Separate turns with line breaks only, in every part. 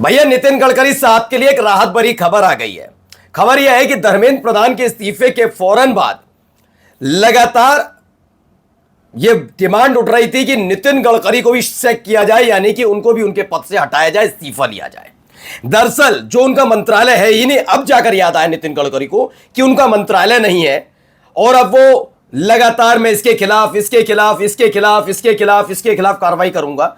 भैया नितिन गडकरी साहब के लिए एक राहत भरी खबर आ गई है। खबर यह है कि धर्मेंद्र प्रधान के इस्तीफे के फौरन बाद लगातार यह डिमांड उठ रही थी कि नितिन गडकरी को भी सैक किया जाए, यानी कि उनको भी उनके पद से हटाया जाए, इस्तीफा लिया जाए। दरअसल जो उनका मंत्रालय है ही नहीं, अब जाकर याद आया नितिन गडकरी को कि उनका मंत्रालय नहीं है और अब वो लगातार मैं इसके खिलाफ, इसके खिलाफ, इसके खिलाफ, इसके खिलाफ, इसके खिलाफ कार्रवाई करूंगा।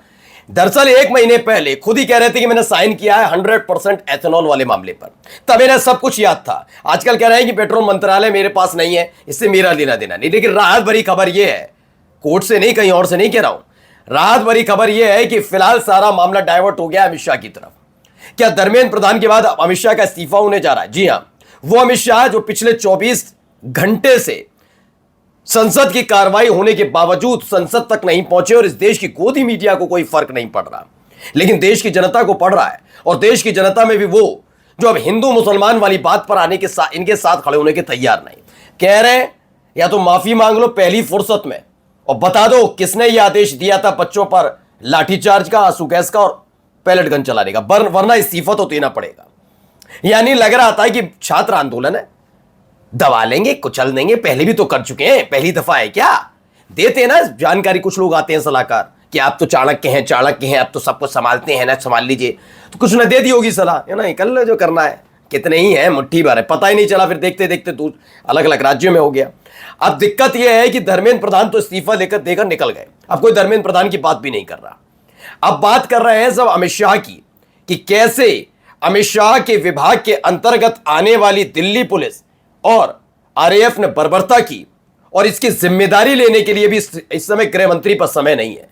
दरअसल 1 महीने पहले खुद ही कह रहे थे कि मैंने साइन किया है 100% एथेनॉल वाले मामले पर, तब इन्हें सब कुछ याद था। आजकल कह रहे हैं कि पेट्रोल मंत्रालय मेरे पास नहीं है, इससे मेरा लेना देना नहीं। लेकिन राहत भरी खबर यह है, कोर्ट से नहीं कहीं और से नहीं कह रहा हूं, राहत भरी खबर यह है कि फिलहाल सारा मामला डाइवर्ट हो गया अमित शाह की तरफ। क्या धर्मेंद्र प्रधान के बाद अमित शाह का इस्तीफा होने जा रहा है? जी हां, वो अमित शाह जो पिछले 24 घंटे से संसद की कार्रवाई होने के बावजूद संसद तक नहीं पहुंचे और इस देश की गोदी मीडिया को कोई फर्क नहीं पड़ रहा, लेकिन देश की जनता को पड़ रहा है। और देश की जनता में भी वो जो अब हिंदू मुसलमान वाली बात पर आने के साथ इनके साथ खड़े होने के तैयार नहीं, कह रहे हैं या तो माफी मांग लो पहली फुर्सत में और बता दो किसने यह आदेश दिया था बच्चों पर लाठीचार्ज का, आंसू गैस का और पैलेट गन चलाने का, वरना इस्तीफा तो देना पड़ेगा। यानी लग रहा था कि छात्र आंदोलन है, दबा लेंगे, कुचल देंगे, पहले भी तो कर चुके हैं, पहली दफा है क्या? देते हैं ना जानकारी, कुछ लोग आते हैं सलाहकार कि आप तो चाणक्य हैं, चाणक्य हैं, आप तो सब कुछ संभालते हैं ना, संभाल लीजिए, तो कुछ न दे दी होगी सलाह, है ना, कर लो जो करना है। कितने ही हैं, मुट्ठी भर है, पता ही नहीं चला, फिर देखते देखते तो अलग अलग राज्यों में हो गया। अब दिक्कत यह है कि धर्मेंद्र प्रधान तो इस्तीफा लेकर देकर निकल गए, अब कोई धर्मेंद्र प्रधान की बात भी नहीं कर रहा। अब बात कर रहे हैं सब अमित शाह की कि कैसे अमित शाह के विभाग के अंतर्गत आने वाली दिल्ली पुलिस और आरएएफ ने बर्बरता की और इसकी जिम्मेदारी लेने के लिए भी इस समय गृह मंत्री पर समय नहीं है।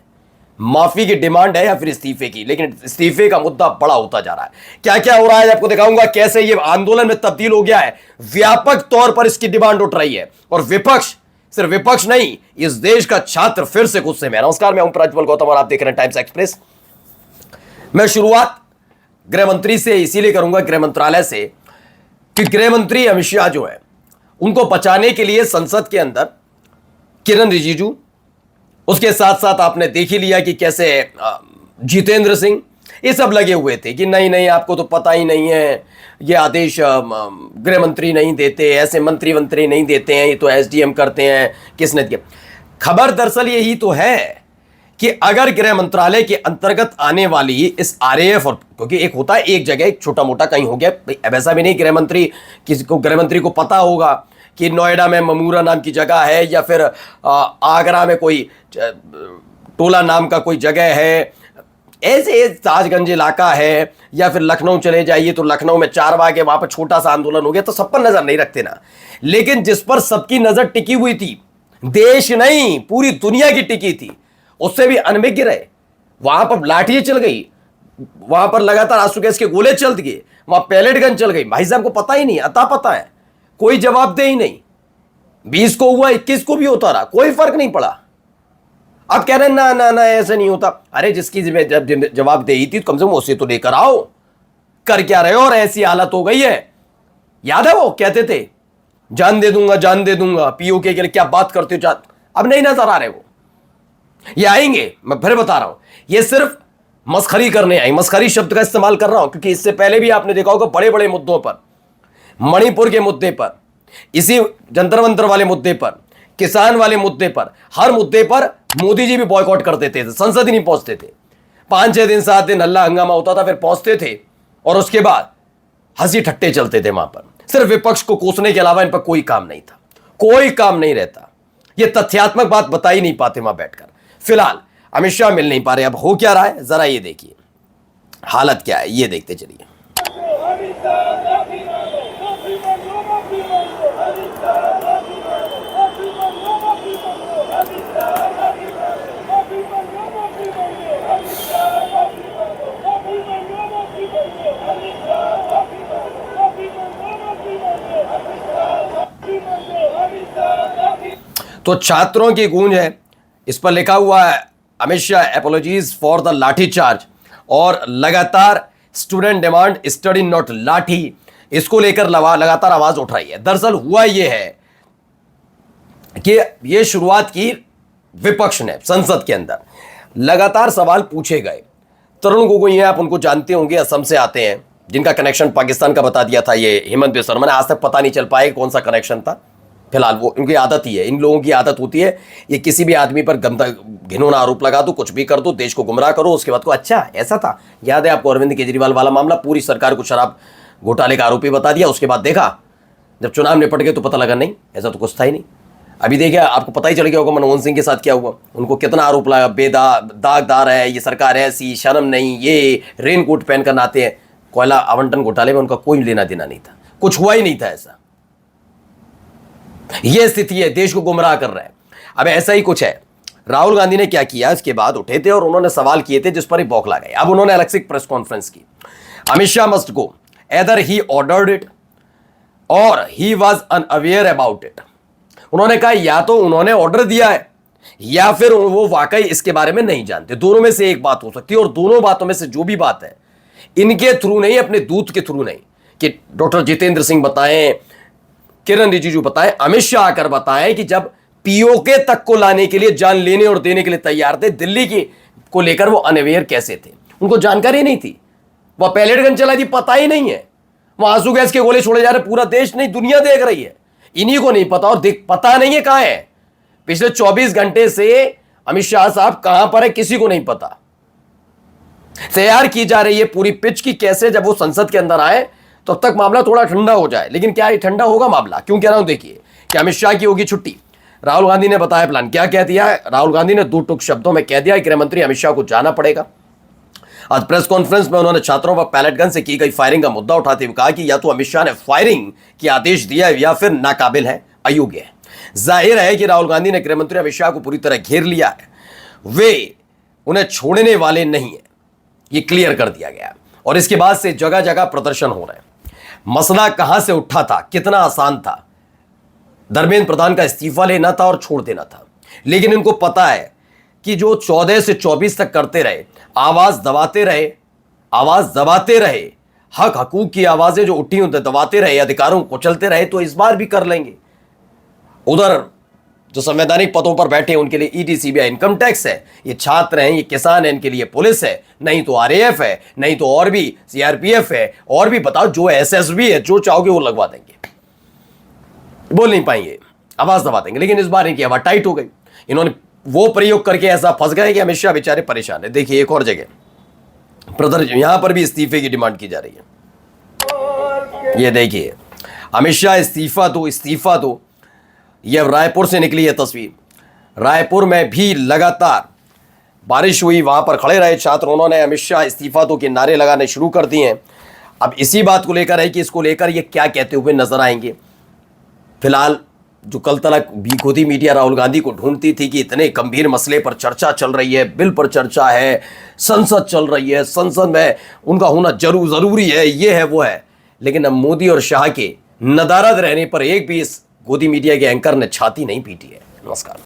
माफी की डिमांड है या फिर इस्तीफे की, लेकिन इस्तीफे का मुद्दा बड़ा होता जा रहा है। क्या क्या हो रहा है आपको दिखाऊंगा, कैसे ये आंदोलन में तब्दील हो गया है, व्यापक तौर पर इसकी डिमांड उठ रही है और विपक्ष, सिर्फ विपक्ष नहीं, इस देश का छात्र फिर से गुस्से में। नमस्कार, मैं हूं प्रज्वल गौतम और आप देख रहे हैं टाइम्स एक्सप्रेस। मैं शुरुआत गृह मंत्री से इसीलिए करूंगा, गृह मंत्रालय से, कि गृह मंत्री अमित शाह जो है उनको बचाने के लिए संसद के अंदर किरण रिजिजू, उसके साथ साथ आपने देख ही लिया कि कैसे जितेंद्र सिंह, ये सब लगे हुए थे कि नहीं नहीं आपको तो पता ही नहीं है, ये आदेश गृह मंत्री नहीं देते, ऐसे मंत्री नहीं देते हैं, ये तो एसडीएम करते हैं, किसने दिया। खबर दरअसल यही तो है कि अगर गृह मंत्रालय के अंतर्गत आने वाली इस आरएएफ, और क्योंकि एक होता है एक जगह एक छोटा मोटा कहीं हो गया, अब ऐसा भी नहीं गृह मंत्री, किसी को गृह मंत्री को पता होगा कि नोएडा में ममूरा नाम की जगह है या फिर आगरा में कोई टोला नाम का कोई जगह है, ऐसे ताजगंज इलाका है, या फिर लखनऊ चले जाइए तो लखनऊ में 4 बाग है, वहां पर छोटा सा आंदोलन हो गया, तो सब पर नजर नहीं रखते ना। लेकिन जिस पर सबकी नजर टिकी हुई थी, देश नहीं पूरी दुनिया की टिकी थी, उससे भी अनभिज्ञ रहे, वहां पर लाठी चल गई, वहां पर लगातार आंसू गैस के गोले चल गए, वहां पैलेट गन चल गई। भाई साहब को पता ही नहीं, अता पता है, कोई जवाब दे ही नहीं। 20 को हुआ, 21 को भी होता रहा, कोई फर्क नहीं पड़ा। अब कह रहे हैं ना ना ना ऐसे नहीं होता। अरे जिसकी जब जवाब दे थी तो कम से कम उसे तो लेकर आओ, कर क्या रहे हो? और ऐसी हालत हो गई है, याद है वो कहते थे जान दे दूंगा, जान दे दूंगा, पीओके के लिए क्या बात करते हो जान, अब नहीं नजर आ रहे वो। ये आएंगे, मैं फिर बता रहा हूं, ये सिर्फ मस्खरी करने आई, मस्खरी शब्द का इस्तेमाल कर रहा हूं क्योंकि इससे पहले भी आपने देखा होगा बड़े बड़े मुद्दों पर, मणिपुर के मुद्दे पर, इसी जंतर मंतर वाले मुद्दे पर, किसान वाले मुद्दे पर, हर मुद्दे पर मोदी जी भी बॉयकॉट कर देते थे, संसद ही नहीं पहुंचते थे। 5-6 दिन 7 दिन हल्ला हंगामा होता था, फिर पहुंचते थे और उसके बाद हंसी ठट्टे चलते थे वहां पर। सिर्फ विपक्ष को कोसने के अलावा इन पर कोई काम नहीं था, कोई काम नहीं रहता। ये तथ्यात्मक बात बता ही नहीं पाते वहां बैठकर। फिलहाल अमित शाह मिल नहीं पा रहे, अब हो क्या रहा है जरा ये देखिए, हालत क्या है ये देखते चलिए। तो छात्रों की गूंज है, इस पर लिखा हुआ है Amit Shah apologies for the लाठी चार्ज, और लगातार स्टूडेंट डिमांड स्टडी नॉट लाठी, इसको लेकर लगातार आवाज उठ रही है। दरअसल हुआ यह है कि यह शुरुआत की विपक्ष ने, संसद के अंदर लगातार सवाल पूछे गए, तरुण गोगोई हैं, आप उनको जानते होंगे, असम से आते हैं, जिनका कनेक्शन पाकिस्तान का बता दिया था ये हेमंत बिस्वा शर्मा ने। आज तक पता नहीं चल पाया कौन सा कनेक्शन था। फिलहाल वो इनकी आदत ही है, इन लोगों की आदत होती है, ये किसी भी आदमी पर गंदा घिनौना आरोप लगा दो, कुछ भी कर दो, देश को गुमराह करो, उसके बाद को अच्छा ऐसा था। याद है आपको अरविंद केजरीवाल वाला मामला, पूरी सरकार को शराब घोटाले का आरोपी बता दिया, उसके बाद देखा जब चुनाव निपट गए तो पता लगा नहीं ऐसा तो कुछ था ही नहीं। अभी देखिए आपको पता ही चल गया होगा मनमोहन सिंह के साथ क्या हुआ, उनको कितना आरोप लगा, दागदार है ये सरकार, ऐसी शर्म नहीं, ये रेनकोट पहनकर नहाते हैं। कोयला आवंटन घोटाले में उनका कोई लेना देना नहीं था, कुछ हुआ ही नहीं था ऐसा। यह स्थिति है, देश को गुमराह कर रहा है। अब ऐसा ही कुछ है, राहुल गांधी ने क्या किया, इसके बाद उठे थे और उन्होंने सवाल किए थे जिस पर ही बौखला गए। अब उन्होंने अलग से प्रेस कॉन्फ्रेंस की। Amit Shah must go, either he ordered it or he was unaware about it. उन्होंने कहा या तो उन्होंने ऑर्डर दिया है या फिर वो वाकई इसके बारे में नहीं जानते, दोनों में से एक बात हो सकती है। और दोनों बातों में से जो भी बात है, इनके थ्रू नहीं, अपने दूत के थ्रू नहीं, कि डॉक्टर जितेंद्र सिंह बताएं, किरण रिजिजू बताएं, अमित शाह आकर बताएं कि जब पीओके तक को लाने के लिए जान लेने और देने के लिए तैयार थे, दिल्ली की को लेकर वो अनअवेयर कैसे थे, उनको जानकारी नहीं थी। वह पैलेट गन चलाई थी, पता ही नहीं है। वहां आंसू गैस के गोले छोड़े जा रहे, पूरा देश नहीं दुनिया देख रही है, इन्हीं को नहीं पता। और पता नहीं है कहां है, पिछले 24 घंटे से अमित शाह साहब कहां पर है किसी को नहीं पता। तैयार की जा रही है पूरी पिच की कैसे जब वो संसद के अंदर आए तब तक मामला थोड़ा ठंडा हो जाए। लेकिन क्या ये ठंडा होगा मामला? क्यों कह रहा हूं, देखिए कि अमित शाह की होगी छुट्टी, राहुल गांधी ने बताया प्लान, क्या कह दिया है राहुल गांधी ने, दो टुक शब्दों में कह दिया गृह मंत्री अमित शाह को जाना पड़ेगा। आज प्रेस कॉन्फ्रेंस में उन्होंने छात्रों पर पैलेट गन से की गई फायरिंग का मुद्दा उठाते हुए कहा कि या तो अमित शाह ने फायरिंग के आदेश दिया है या फिर नाकाबिल है, अयोग्य है। जाहिर है कि राहुल गांधी ने गृह मंत्री अमित शाह को पूरी तरह घेर लिया है, वे उन्हें छोड़ने वाले नहीं है, ये क्लियर कर दिया गया। और इसके बाद से जगह जगह प्रदर्शन हो रहे हैं। मसला कहां से उठा था, कितना आसान था, धर्मेंद्र प्रधान का इस्तीफा लेना था और छोड़ देना था। लेकिन इनको पता है कि जो 14 से 24 तक करते रहे, आवाज दबाते रहे, हक हकूक की आवाजें जो उठी उन्हें दबाते रहे, अधिकारों को कुचलते रहे, तो इस बार भी कर लेंगे। उधर जो संवैधानिक पदों पर बैठे हैं उनके लिए ईडी सीबीआई इनकम टैक्स है, ये छात्र हैं, ये किसान हैं, इनके लिए पुलिस है, नहीं तो आरएएफ है, नहीं तो और भी सीआरपीएफ है, और भी बताओ जो एसएसबी है, जो चाहोगे वो लगवा देंगे। बोल नहीं पाएंगे, आवाज दबा देंगे। लेकिन इस बार इनकी हवा टाइट हो गई, इन्होंने वो प्रयोग करके ऐसा फंस गए कि अमित शाह बेचारे परेशान है। देखिए एक और जगह प्रदर्शन, यहां पर भी इस्तीफे की डिमांड की जा रही है। ये देखिए अमित शाह इस्तीफा दो। यह रायपुर से निकली है तस्वीर। रायपुर में भी लगातार बारिश हुई, वहां पर खड़े रहे छात्र, उन्होंने अमित शाह इस्तीफा दो के नारे लगाने शुरू कर दिए हैं। अब इसी बात को लेकर है कि इसको लेकर ये क्या कहते हुए नजर आएंगे। फिलहाल जो कल तक खुद ही मीडिया राहुल गांधी को ढूंढती थी कि इतने गंभीर मसले पर चर्चा चल रही है, बिल पर चर्चा है, संसद चल रही है, संसद में उनका होना जरूरी है, ये है वो है, लेकिन अब मोदी और शाह के नदारद रहने पर एक भी इस गोदी मीडिया के एंकर ने छाती नहीं पीटी है। नमस्कार।